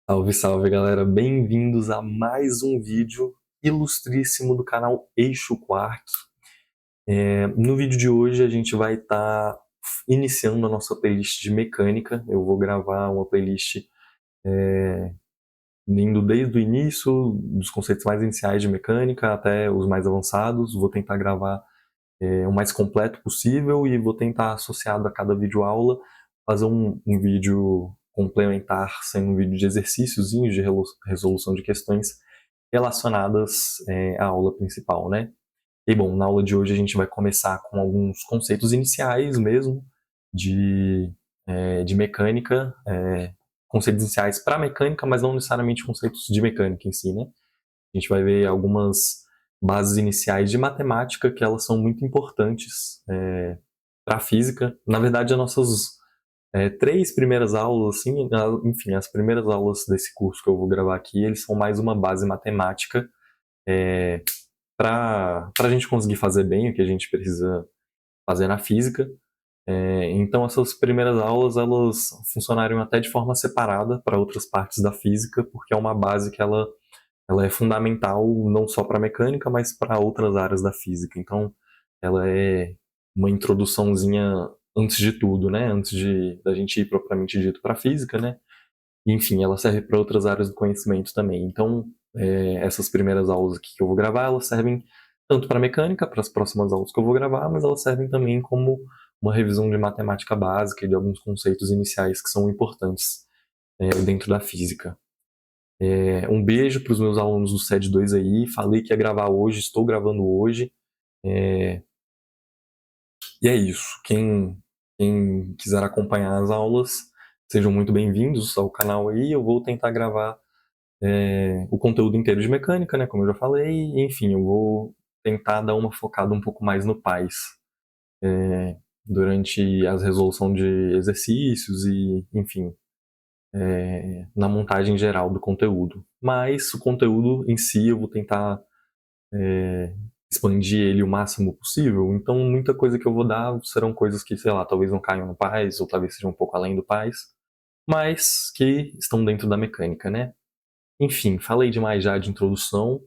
Salve, salve galera, bem-vindos a mais um vídeo ilustríssimo do canal Eixo Quark. No vídeo de hoje a gente vai estar iniciando a nossa playlist de mecânica. Eu vou gravar uma playlist indo desde o início, dos conceitos mais iniciais de mecânica até os mais avançados. Vou tentar gravar o mais completo possível e vou tentar, associado a cada videoaula, fazer um vídeo complementar, sendo um vídeo de exercíciozinhos de resolução de questões relacionadas à aula principal, né? E bom, na aula de hoje a gente vai começar com alguns conceitos iniciais mesmo de mecânica, conceitos iniciais para mecânica, mas não necessariamente conceitos de mecânica em si, né? A gente vai ver algumas bases iniciais de matemática que elas são muito importantes para a física. Na verdade, as nossas três primeiras aulas, assim, enfim, as primeiras aulas desse curso que eu vou gravar aqui, eles são mais uma base matemática para a gente conseguir fazer bem o que a gente precisa fazer na física. Então, essas primeiras aulas, elas funcionariam até de forma separada para outras partes da física, porque é uma base que ela é fundamental não só para a mecânica, mas para outras áreas da física. Então, ela é uma introduçãozinha antes de tudo, né? Antes da gente ir propriamente dito para a física, né? Enfim, ela serve para outras áreas do conhecimento também. Então, essas primeiras aulas aqui que eu vou gravar, elas servem tanto para mecânica, para as próximas aulas que eu vou gravar, mas elas servem também como uma revisão de matemática básica e de alguns conceitos iniciais que são importantes dentro da física. Um beijo para os meus alunos do SED 2 aí. Falei que ia gravar hoje, estou gravando hoje. E é isso. Quem quiser acompanhar as aulas, sejam muito bem-vindos ao canal aí. Eu vou tentar gravar o conteúdo inteiro de mecânica, né? Como eu já falei. Enfim, eu vou tentar dar uma focada um pouco mais no PAIS durante a resolução de exercícios e, enfim, na montagem geral do conteúdo. Mas o conteúdo em si eu vou tentar expandir ele o máximo possível. Então, muita coisa que eu vou dar serão coisas que, sei lá, talvez não caiam no PAIS, ou talvez sejam um pouco além do PAIS, mas que estão dentro da mecânica, né? Enfim, falei demais já de introdução.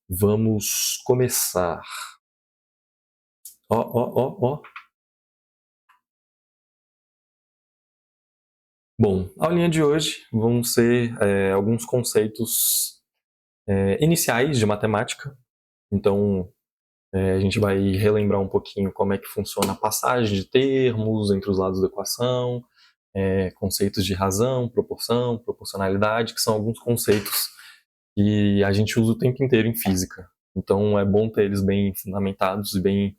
Vamos começar. Ó, ó, ó, ó. Bom, a aulinha de hoje vão ser alguns conceitos iniciais de matemática. Então, a gente vai relembrar um pouquinho como é que funciona a passagem de termos entre os lados da equação, conceitos de razão, proporção, proporcionalidade, que são alguns conceitos que a gente usa o tempo inteiro em física. Então é bom ter eles bem fundamentados e bem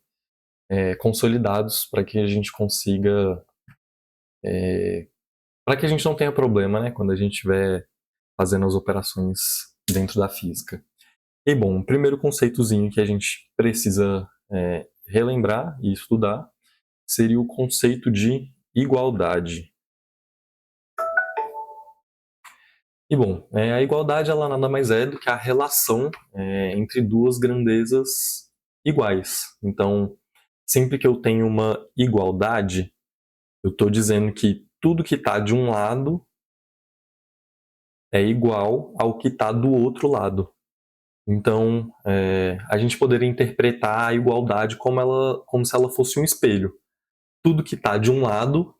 consolidados para que a gente consiga, para que a gente não tenha problema, né, quando a gente estiver fazendo as operações dentro da física. E bom, o primeiro conceitozinho que a gente precisa relembrar e estudar seria o conceito de igualdade. E bom, a igualdade ela nada mais é do que a relação entre duas grandezas iguais. Então, sempre que eu tenho uma igualdade, eu estou dizendo que tudo que está de um lado é igual ao que está do outro lado. Então, a gente poderia interpretar a igualdade como se ela fosse um espelho. Tudo que está de um lado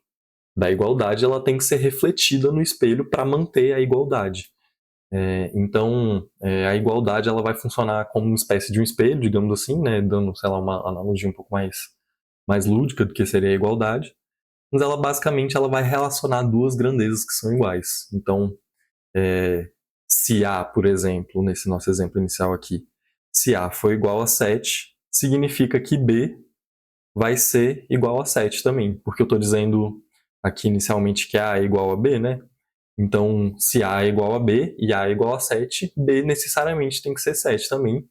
da igualdade, ela tem que ser refletida no espelho para manter a igualdade. Então, a igualdade ela vai funcionar como uma espécie de um espelho, digamos assim, né, dando, sei lá, uma analogia um pouco mais lúdica do que seria a igualdade, mas ela basicamente ela vai relacionar duas grandezas que são iguais. Então, se A, por exemplo, nesse nosso exemplo inicial aqui, se A for igual a 7, significa que B vai ser igual a 7 também, porque eu estou dizendo aqui inicialmente que A é igual a B, né? Então, se A é igual a B e A é igual a 7, B necessariamente tem que ser 7 também,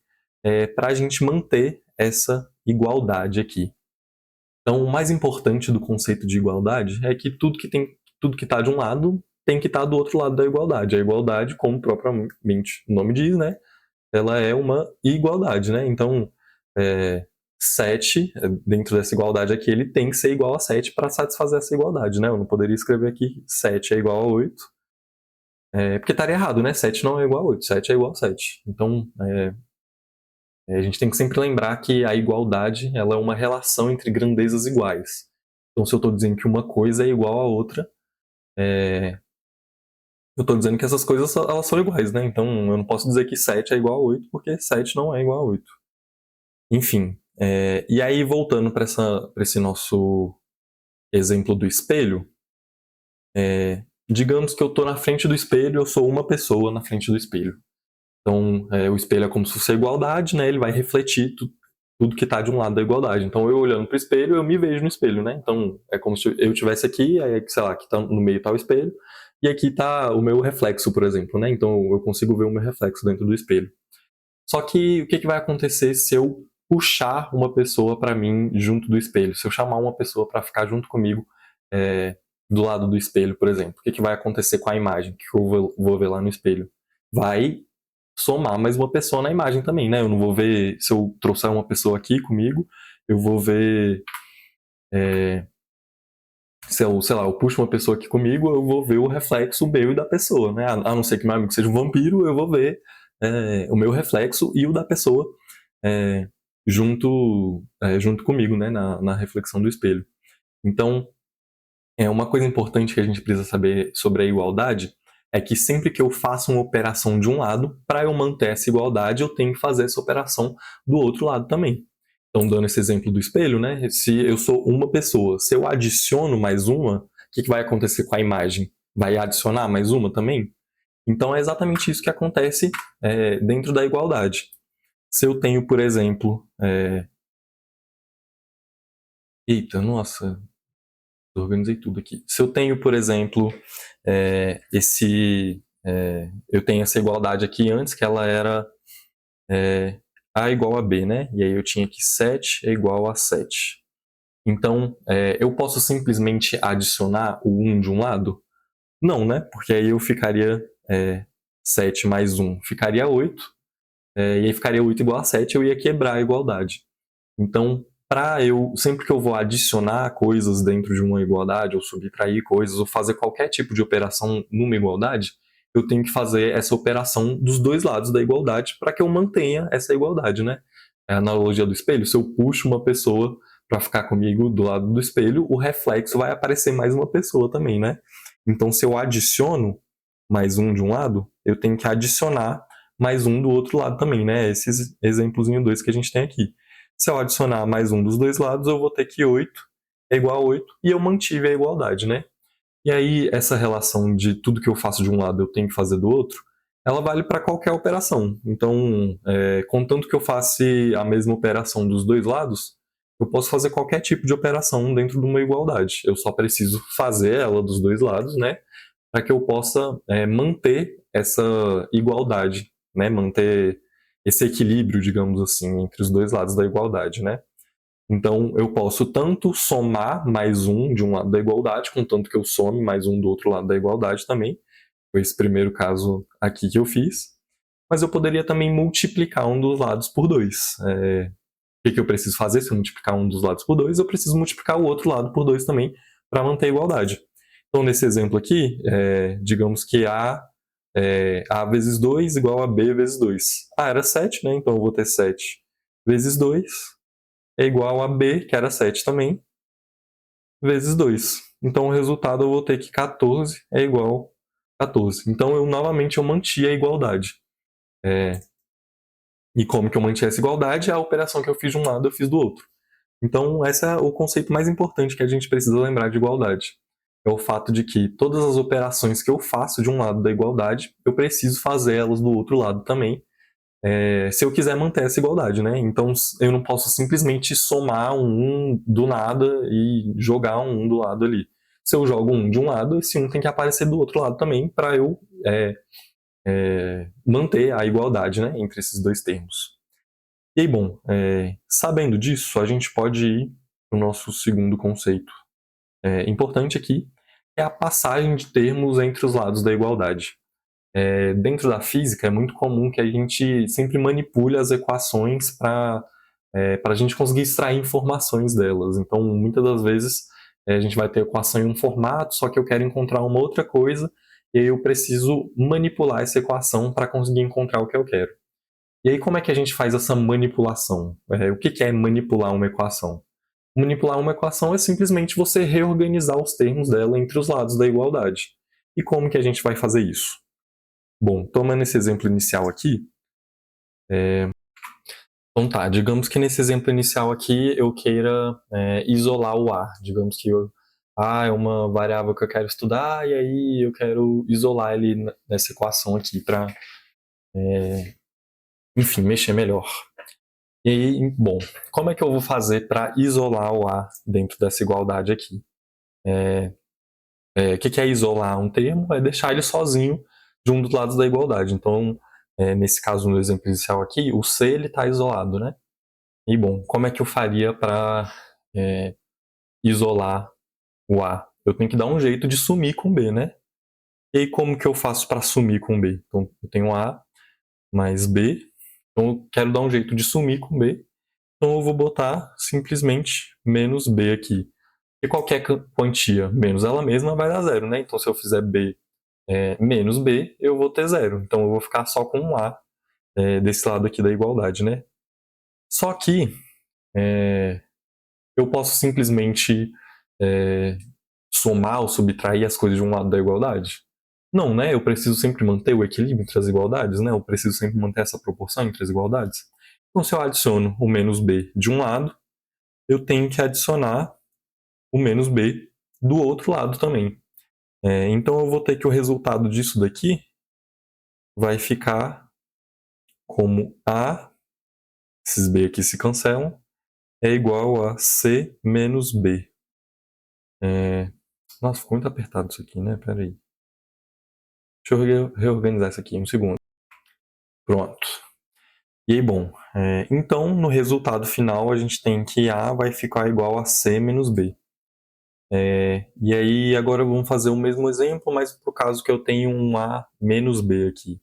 para a gente manter essa igualdade aqui. Então, o mais importante do conceito de igualdade é que tudo que está de um lado tem que estar do outro lado da igualdade. A igualdade, como propriamente o nome diz, né, ela é uma igualdade, né? Então, 7, dentro dessa igualdade aqui, ele tem que ser igual a 7 para satisfazer essa igualdade, né? Eu não poderia escrever aqui 7 é igual a 8, Porque estaria errado, né? 7 não é igual a 8, 7 é igual a 7. Então, a gente tem que sempre lembrar que a igualdade ela é uma relação entre grandezas iguais. Então, se eu estou dizendo que uma coisa é igual a outra, eu estou dizendo que essas coisas elas são iguais, né? Então, eu não posso dizer que 7 é igual a 8, porque 7 não é igual a 8. Enfim, e aí voltando para esse nosso exemplo do espelho, digamos que eu estou na frente do espelho, eu sou uma pessoa na frente do espelho. Então, o espelho é como se fosse a igualdade, né? Ele vai refletir tudo que está de um lado da igualdade. Então, eu olhando para o espelho, eu me vejo no espelho, né? Então, é como se eu estivesse aqui, aí, sei lá, aqui tá, no meio está o espelho, e aqui está o meu reflexo, por exemplo, né? Então, eu consigo ver o meu reflexo dentro do espelho. Só que o que vai acontecer se eu puxar uma pessoa para mim junto do espelho? Se eu chamar uma pessoa para ficar junto comigo do lado do espelho, por exemplo, o que vai acontecer com a imagem que eu vou ver lá no espelho? Vai somar mais uma pessoa na imagem também, né? Eu não vou ver, se eu trouxer uma pessoa aqui comigo, eu vou ver, se eu, sei lá, eu puxo uma pessoa aqui comigo, eu vou ver o reflexo meu e da pessoa, né? A não ser que meu amigo seja um vampiro, eu vou ver o meu reflexo e o da pessoa é, junto comigo, né? Na reflexão do espelho. Então, uma coisa importante que a gente precisa saber sobre a igualdade é que sempre que eu faço uma operação de um lado, para eu manter essa igualdade, eu tenho que fazer essa operação do outro lado também. Então, dando esse exemplo do espelho, né? Se eu sou uma pessoa, se eu adiciono mais uma, o que vai acontecer com a imagem? Vai adicionar mais uma também? Então, é exatamente isso que acontece dentro da igualdade. Se eu tenho, por exemplo... Eita, nossa, organizei tudo aqui. Se eu tenho, por exemplo, eu tenho essa igualdade aqui antes, que ela era A igual a B, né? E aí eu tinha que 7 é igual a 7. Então, eu posso simplesmente adicionar o 1 de um lado? Não, né? Porque aí eu ficaria 7 mais 1 ficaria 8, e aí ficaria 8 igual a 7, eu ia quebrar a igualdade. Então, sempre que eu vou adicionar coisas dentro de uma igualdade, ou subtrair coisas, ou fazer qualquer tipo de operação numa igualdade, eu tenho que fazer essa operação dos dois lados da igualdade para que eu mantenha essa igualdade, né? É a analogia do espelho. Se eu puxo uma pessoa para ficar comigo do lado do espelho, o reflexo vai aparecer mais uma pessoa também, né? Então, se eu adiciono mais um de um lado, eu tenho que adicionar mais um do outro lado também, né? Esses exemplos em dois que a gente tem aqui. Se eu adicionar mais um dos dois lados, eu vou ter que 8 é igual a 8 e eu mantive a igualdade, né? E aí, essa relação de tudo que eu faço de um lado eu tenho que fazer do outro, ela vale para qualquer operação. Então, contanto que eu faça a mesma operação dos dois lados, eu posso fazer qualquer tipo de operação dentro de uma igualdade. Eu só preciso fazer ela dos dois lados, né? Para que eu possa manter essa igualdade, né? Manter esse equilíbrio, digamos assim, entre os dois lados da igualdade, né? Então, eu posso tanto somar mais um de um lado da igualdade, contanto que eu some mais um do outro lado da igualdade também. Foi esse primeiro caso aqui que eu fiz. Mas eu poderia também multiplicar um dos lados por dois. O que eu preciso fazer? Se eu multiplicar um dos lados por dois, eu preciso multiplicar o outro lado por dois também para manter a igualdade. Então, nesse exemplo aqui, digamos que A vezes 2 igual a B vezes 2. Era 7, né? Então eu vou ter 7 vezes 2 é igual a B, que era 7 também, vezes 2. Então o resultado eu vou ter que 14 é igual a 14. Então novamente eu mantive a igualdade. E como que eu mantive essa igualdade? A operação que eu fiz de um lado eu fiz do outro. Então esse é o conceito mais importante que a gente precisa lembrar de igualdade. É o fato de que todas as operações que eu faço de um lado da igualdade, eu preciso fazer elas do outro lado também, se eu quiser manter essa igualdade, né? Então eu não posso simplesmente somar um do nada e jogar um do lado ali. Se eu jogo um de um lado, esse um tem que aparecer do outro lado também para eu manter a igualdade, né, entre esses dois termos. E aí, bom, sabendo disso, a gente pode ir para o nosso segundo conceito importante aqui, que é a passagem de termos entre os lados da igualdade. Dentro da física é muito comum que a gente sempre manipule as equações para a gente conseguir extrair informações delas. Então, muitas das vezes, a gente vai ter a equação em um formato, só que eu quero encontrar uma outra coisa, e aí eu preciso manipular essa equação para conseguir encontrar o que eu quero. E aí como é que a gente faz essa manipulação? O que é manipular uma equação? Manipular uma equação é simplesmente você reorganizar os termos dela entre os lados da igualdade. E como que a gente vai fazer isso? Bom, tomando esse exemplo inicial aqui, então tá, digamos que nesse exemplo inicial aqui eu queira isolar o A. Digamos que A é uma variável que eu quero estudar e aí eu quero isolar ele nessa equação aqui para, enfim, mexer melhor. E aí, bom, como é que eu vou fazer para isolar o A dentro dessa igualdade aqui? O que é isolar um termo? É deixar ele sozinho de um dos lados da igualdade. Então, nesse caso, no exemplo inicial aqui, o C está isolado, né? E, bom, como é que eu faria para isolar o A? Eu tenho que dar um jeito de sumir com B, né? E aí, como que eu faço para sumir com B? Então, eu tenho A mais B. Então, eu quero dar um jeito de sumir com B. Então, eu vou botar simplesmente menos B aqui. E qualquer quantia menos ela mesma vai dar zero, né? Então, se eu fizer B menos B, eu vou ter zero. Então, eu vou ficar só com um A desse lado aqui da igualdade, né? Só que eu posso simplesmente somar ou subtrair as coisas de um lado da igualdade? Não, né? Eu preciso sempre manter o equilíbrio entre as igualdades, né? Eu preciso sempre manter essa proporção entre as igualdades. Então, se eu adiciono o menos B de um lado, eu tenho que adicionar o menos B do outro lado também. Então, eu vou ter que o resultado disso daqui vai ficar como A, esses B aqui se cancelam, é igual a C menos B. Nossa, ficou muito apertado isso aqui, né? Pera aí. Deixa eu reorganizar isso aqui um segundo. Pronto. E aí, bom, então no resultado final a gente tem que A vai ficar igual a C menos B. E aí agora vamos fazer o mesmo exemplo, mas por caso que eu tenho um A menos B aqui.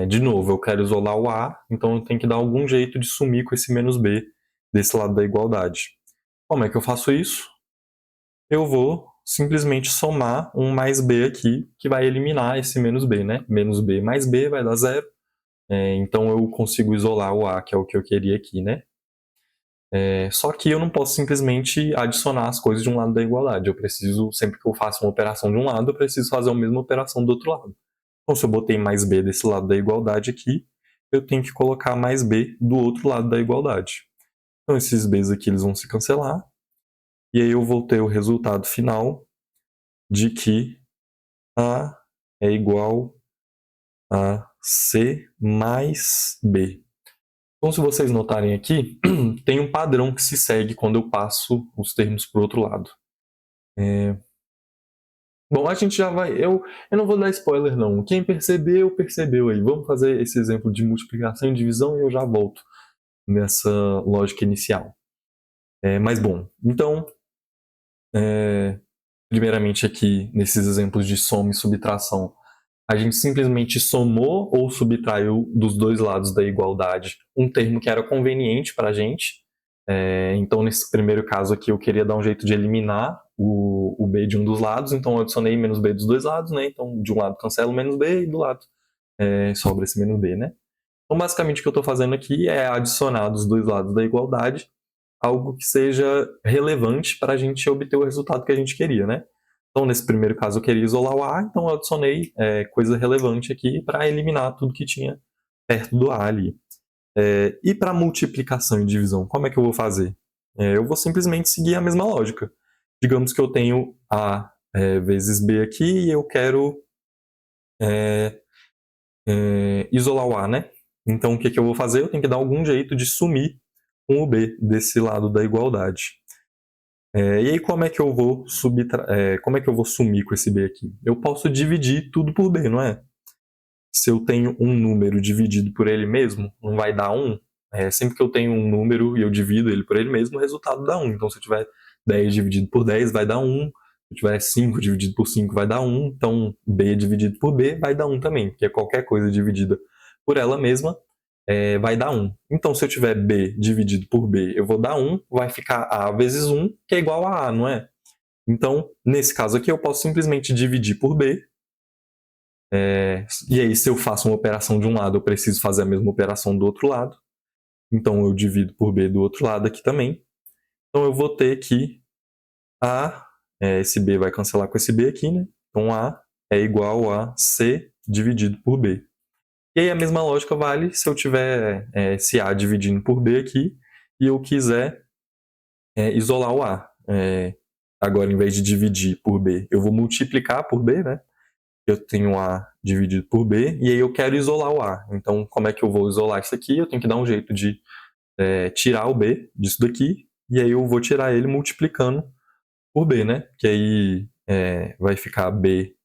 De novo, eu quero isolar o A, então eu tenho que dar algum jeito de sumir com esse menos B desse lado da igualdade. Como é que eu faço isso? Eu vou simplesmente somar um mais B aqui, que vai eliminar esse menos B, né? Menos B mais B vai dar zero. Então eu consigo isolar o A, que é o que eu queria aqui, né? Só que eu não posso simplesmente adicionar as coisas de um lado da igualdade. Eu preciso, sempre que eu faço uma operação de um lado, eu preciso fazer a mesma operação do outro lado. Então, se eu botei mais B desse lado da igualdade aqui, eu tenho que colocar mais B do outro lado da igualdade. Então, esses B's aqui eles vão se cancelar. E aí eu vou ter o resultado final de que A é igual a C mais B. Então, se vocês notarem aqui, tem um padrão que se segue quando eu passo os termos para o outro lado. Bom, a gente já vai. Eu não vou dar spoiler, não. Quem percebeu, percebeu aí. Vamos fazer esse exemplo de multiplicação e divisão e eu já volto nessa lógica inicial. Mas bom, então, primeiramente aqui, nesses exemplos de soma e subtração, a gente simplesmente somou ou subtraiu dos dois lados da igualdade um termo que era conveniente para a gente. Então, nesse primeiro caso aqui, eu queria dar um jeito de eliminar o B de um dos lados, então eu adicionei menos B dos dois lados, né? Então, de um lado cancelo menos B e do lado sobra esse menos B, né? Então, basicamente, o que eu estou fazendo aqui é adicionar dos dois lados da igualdade algo que seja relevante para a gente obter o resultado que a gente queria, né? Então, nesse primeiro caso, eu queria isolar o A, então eu adicionei coisa relevante aqui para eliminar tudo que tinha perto do A ali. E para multiplicação e divisão, como é que eu vou fazer? Eu vou simplesmente seguir a mesma lógica. Digamos que eu tenho A vezes B aqui e eu quero isolar o A, né? Então, o que eu vou fazer? Eu tenho que dar algum jeito de sumir com o B desse lado da igualdade. E aí, como é que eu vou como é que eu vou sumir com esse B aqui? Eu posso dividir tudo por B, não é? Se eu tenho um número dividido por ele mesmo, não vai dar 1. Sempre que eu tenho um número e eu divido ele por ele mesmo, o resultado dá 1. Então, se eu tiver 10 dividido por 10, vai dar 1. Se eu tiver 5 dividido por 5, vai dar 1. Então, B dividido por B vai dar 1 também, porque qualquer coisa dividida por ela mesma vai dar 1. Então, se eu tiver B dividido por B, eu vou dar 1, vai ficar A vezes 1, que é igual a A, não é? Então, nesse caso aqui, eu posso simplesmente dividir por B, E aí, se eu faço uma operação de um lado, eu preciso fazer a mesma operação do outro lado. Então, eu divido por B do outro lado aqui também. Então, eu vou ter que A, esse B vai cancelar com esse B aqui, né? Então, A é igual a C dividido por B. E aí, a mesma lógica vale se eu tiver esse A dividindo por B aqui e eu quiser isolar o A. Agora, em vez de dividir por B, eu vou multiplicar por B, né? Eu tenho A dividido por B, e aí eu quero isolar o A. Então, como é que eu vou isolar isso aqui? Eu tenho que dar um jeito de tirar o B disso daqui, e aí eu vou tirar ele multiplicando por B, né? Que aí vai ficar B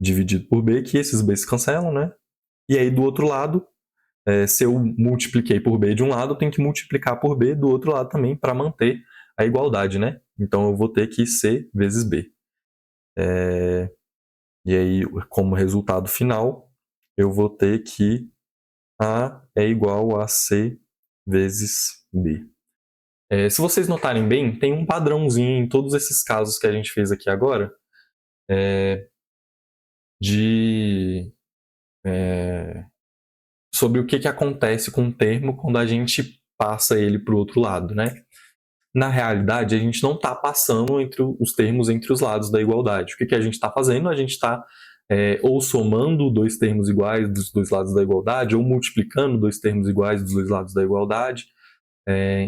dividido por B, que esses B se cancelam, né? E aí do outro lado, se eu multipliquei por B de um lado, eu tenho que multiplicar por B do outro lado também para manter a igualdade, né? Então eu vou ter que C vezes B. E aí, como resultado final, eu vou ter que A é igual a C vezes B. Se vocês notarem bem, tem um padrãozinho em todos esses casos que a gente fez aqui agora de sobre o que acontece com o termo quando a gente passa ele para o outro lado, né? Na realidade, a gente não está passando entre os termos entre os lados da igualdade. O que a gente está fazendo? A gente está ou somando dois termos iguais dos dois lados da igualdade, ou multiplicando dois termos iguais dos dois lados da igualdade.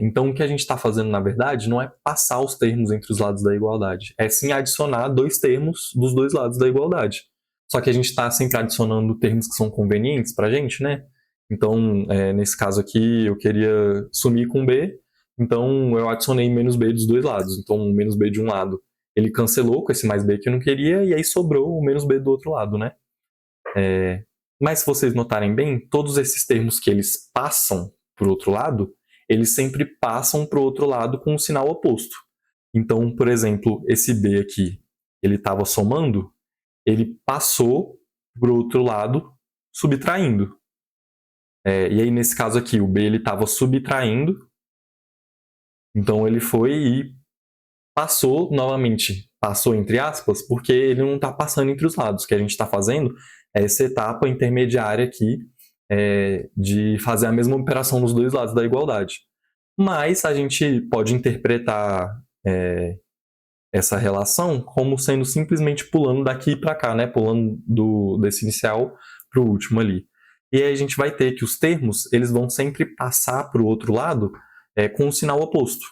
Então, o que a gente está fazendo, na verdade, não é passar os termos entre os lados da igualdade, é sim adicionar dois termos dos dois lados da igualdade. Só que a gente está sempre adicionando termos que são convenientes para a gente, né? Então, nesse caso aqui, eu queria sumir com B, então eu adicionei menos B dos dois lados. Então, o menos B de um lado, ele cancelou com esse mais B que eu não queria, e aí sobrou o menos B do outro lado, né? Mas se vocês notarem bem, todos esses termos que eles passam para o outro lado, eles sempre passam para o outro lado com um sinal oposto. Então, por exemplo, esse B aqui, ele estava somando, ele passou para o outro lado subtraindo. E aí, nesse caso aqui, o B ele estava subtraindo, então ele foi e passou novamente. Passou entre aspas, porque ele não está passando entre os lados. O que a gente está fazendo é essa etapa intermediária aqui de fazer a mesma operação nos dois lados da igualdade. Mas a gente pode interpretar essa relação como sendo simplesmente pulando daqui para cá, né? Pulando desse inicial para o último ali. E aí a gente vai ter que os termos eles vão sempre passar para o outro lado com o sinal oposto.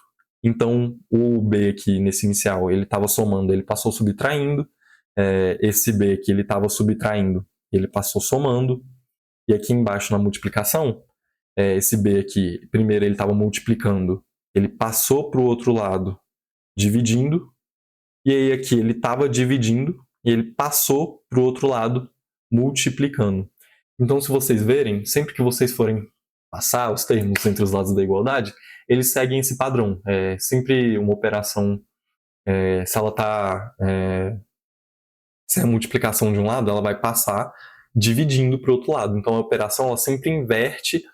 Então o B aqui nesse inicial ele estava somando, ele passou subtraindo. Esse B aqui ele estava subtraindo, ele passou somando. E aqui embaixo na multiplicação, esse B aqui, primeiro ele estava multiplicando, ele passou para o outro lado dividindo, e aí aqui ele estava dividindo e ele passou para o outro lado multiplicando. Então, se vocês verem, sempre que vocês forem passar os termos entre os lados da igualdade, eles seguem esse padrão. É sempre uma operação, se ela está. Se é a multiplicação de um lado, ela vai passar dividindo para o outro lado. Então, a operação ela sempre inverte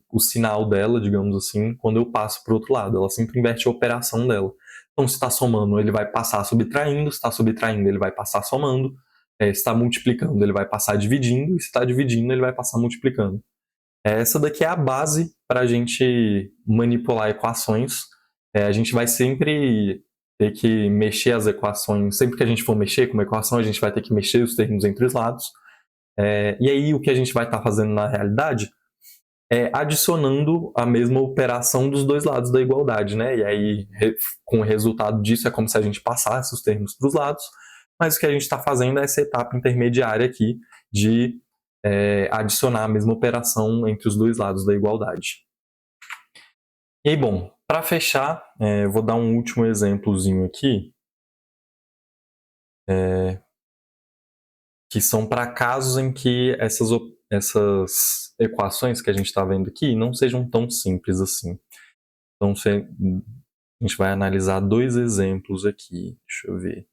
o sinal dela, digamos assim, quando eu passo para o outro lado. Ela sempre inverte a operação dela. Então, se está somando, ele vai passar subtraindo. Se está subtraindo, ele vai passar somando. Se está multiplicando, ele vai passar dividindo. E se está dividindo, ele vai passar multiplicando. Essa daqui é a base para a gente manipular equações. A gente vai sempre ter que mexer as equações. Sempre que a gente for mexer com uma equação, a gente vai ter que mexer os termos entre os lados. E aí, o que a gente vai estar fazendo na realidade adicionando a mesma operação dos dois lados da igualdade, né? E aí, com o resultado disso, é como se a gente passasse os termos para os lados, mas o que a gente está fazendo é essa etapa intermediária aqui de adicionar a mesma operação entre os dois lados da igualdade. E aí, bom, para fechar, vou dar um último exemplozinho aqui, que são para casos em que essas equações que a gente está vendo aqui não sejam tão simples assim. Então, a gente vai analisar dois exemplos aqui. Deixa eu ver.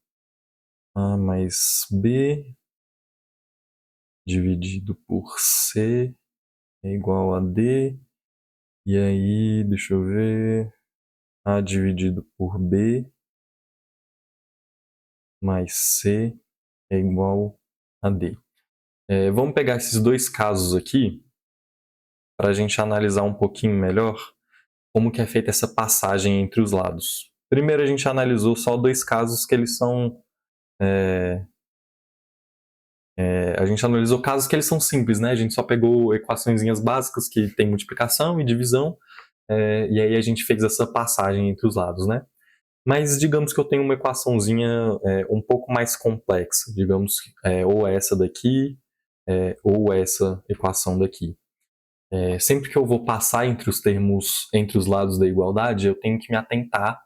A mais B dividido por C é igual a D. E aí, deixa eu ver. A dividido por B mais C é igual a D. Vamos pegar esses dois casos aqui para a gente analisar um pouquinho melhor como que é feita essa passagem entre os lados. Primeiro a gente analisou só dois casos que eles são... a gente analisou casos que eles são simples, né? A gente só pegou equaçõezinhas básicas que tem multiplicação e divisão, e aí a gente fez essa passagem entre os lados, né? Mas digamos que eu tenho uma equaçãozinha um pouco mais complexa, digamos ou essa daqui, ou essa equação daqui. Sempre que eu vou passar entre os termos, entre os lados da igualdade, eu tenho que me atentar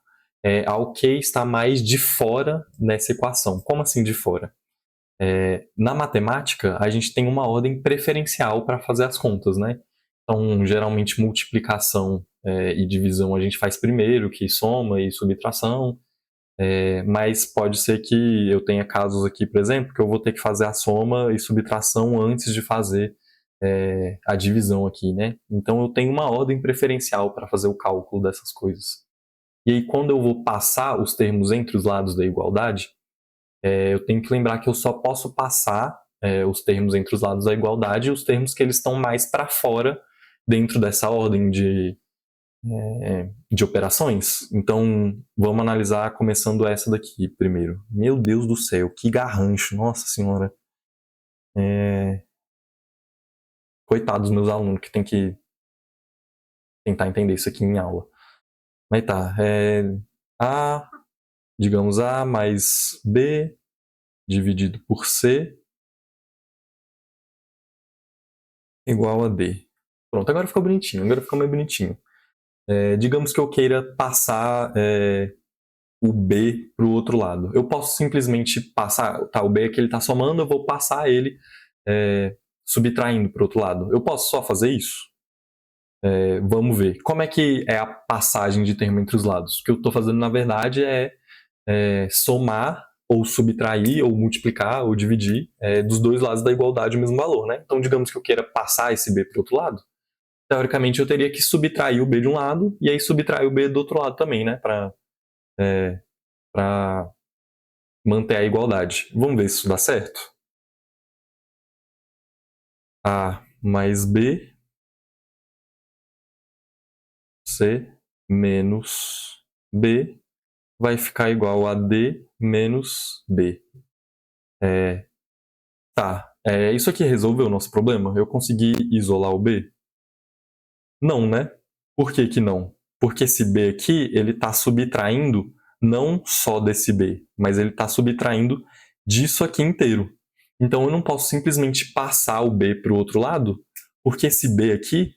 ao que está mais de fora nessa equação. Como assim de fora? Na matemática, a gente tem uma ordem preferencial para fazer as contas, né? Então, geralmente, multiplicação e divisão a gente faz primeiro, que soma e subtração. Mas pode ser que eu tenha casos aqui, por exemplo, que eu vou ter que fazer a soma e subtração antes de fazer a divisão aqui, né? Então eu tenho uma ordem preferencial para fazer o cálculo dessas coisas. E aí quando eu vou passar os termos entre os lados da igualdade, eu tenho que lembrar que eu só posso passar os termos entre os lados da igualdade e os termos que eles estão mais para fora dentro dessa ordem de operações. Então, vamos analisar começando essa daqui primeiro. Meu Deus do céu, que garrancho, nossa senhora. Coitado dos meus alunos que tem que tentar entender isso aqui em aula. Mas tá, A, digamos A mais B dividido por C igual a D. Pronto, agora ficou bonitinho, agora ficou mais bonitinho. Digamos que eu queira passar o B para o outro lado. Eu posso simplesmente passar, tá, o B aqui ele está somando, eu vou passar ele subtraindo para o outro lado. Eu posso só fazer isso? Vamos ver. Como é que é a passagem de termo entre os lados? O que eu estou fazendo, na verdade, é somar, ou subtrair, ou multiplicar, ou dividir dos dois lados da igualdade o mesmo valor, né? Então, digamos que eu queira passar esse B para o outro lado, teoricamente eu teria que subtrair o B de um lado, e aí subtrair o B do outro lado também, né? Para manter a igualdade. Vamos ver se isso dá certo? A mais B, C menos B, vai ficar igual a D menos B. Tá, isso aqui resolveu o nosso problema? Eu consegui isolar o B? Não, né? Por que que não? Porque esse B aqui, ele está subtraindo não só desse B, mas ele está subtraindo disso aqui inteiro. Então eu não posso simplesmente passar o B para o outro lado, porque esse B aqui,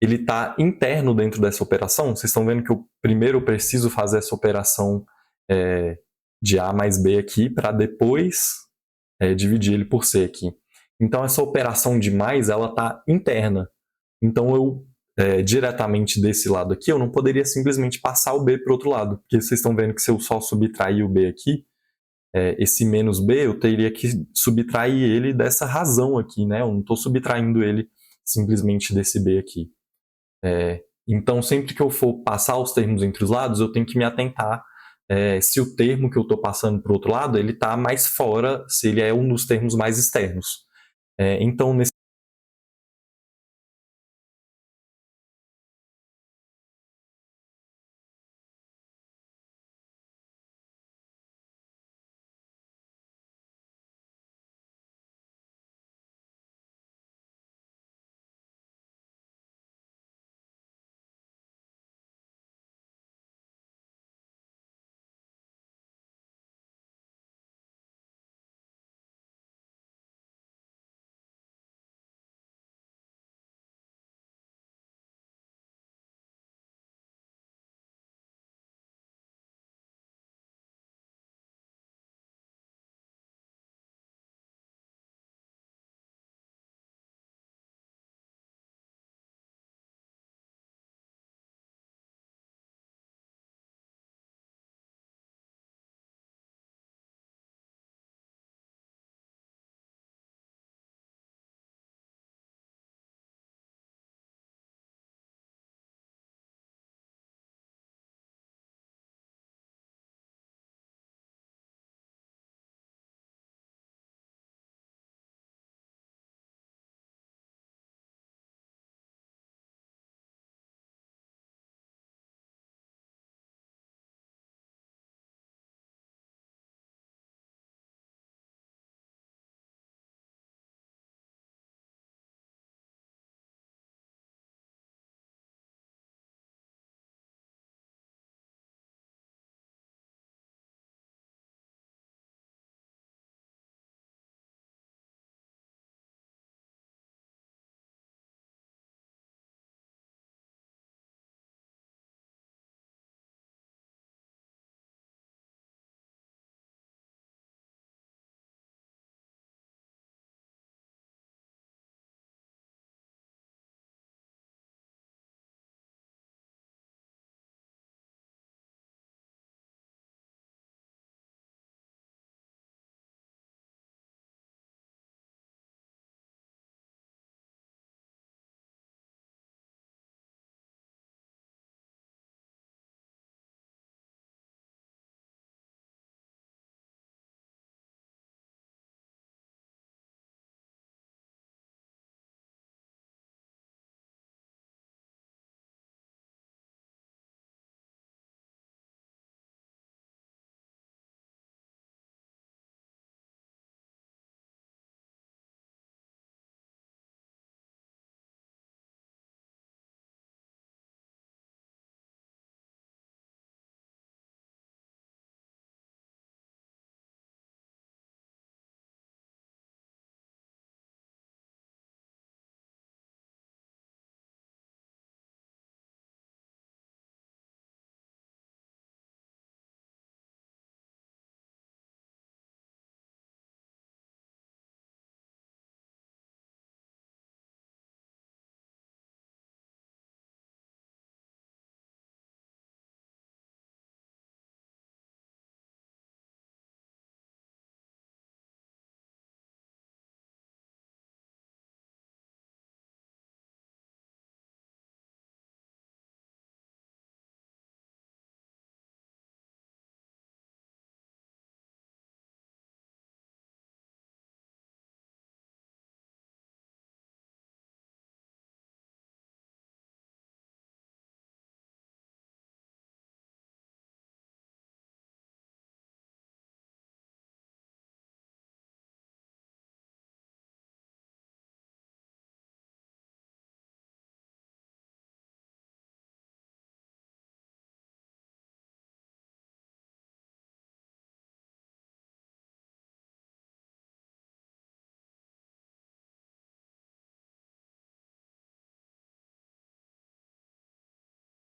ele está interno dentro dessa operação. Vocês estão vendo que eu primeiro preciso fazer essa operação de A mais B aqui, para depois dividir ele por C aqui. Então essa operação de mais, ela está interna. Então eu, diretamente desse lado aqui, eu não poderia simplesmente passar o B para o outro lado, porque vocês estão vendo que se eu só subtrair o B aqui, esse menos B, eu teria que subtrair ele dessa razão aqui, né? Eu não estou subtraindo ele simplesmente desse B aqui. Então, sempre que eu for passar os termos entre os lados, eu tenho que me atentar se o termo que eu estou passando para o outro lado, ele está mais fora, se ele é um dos termos mais externos. Então, nesse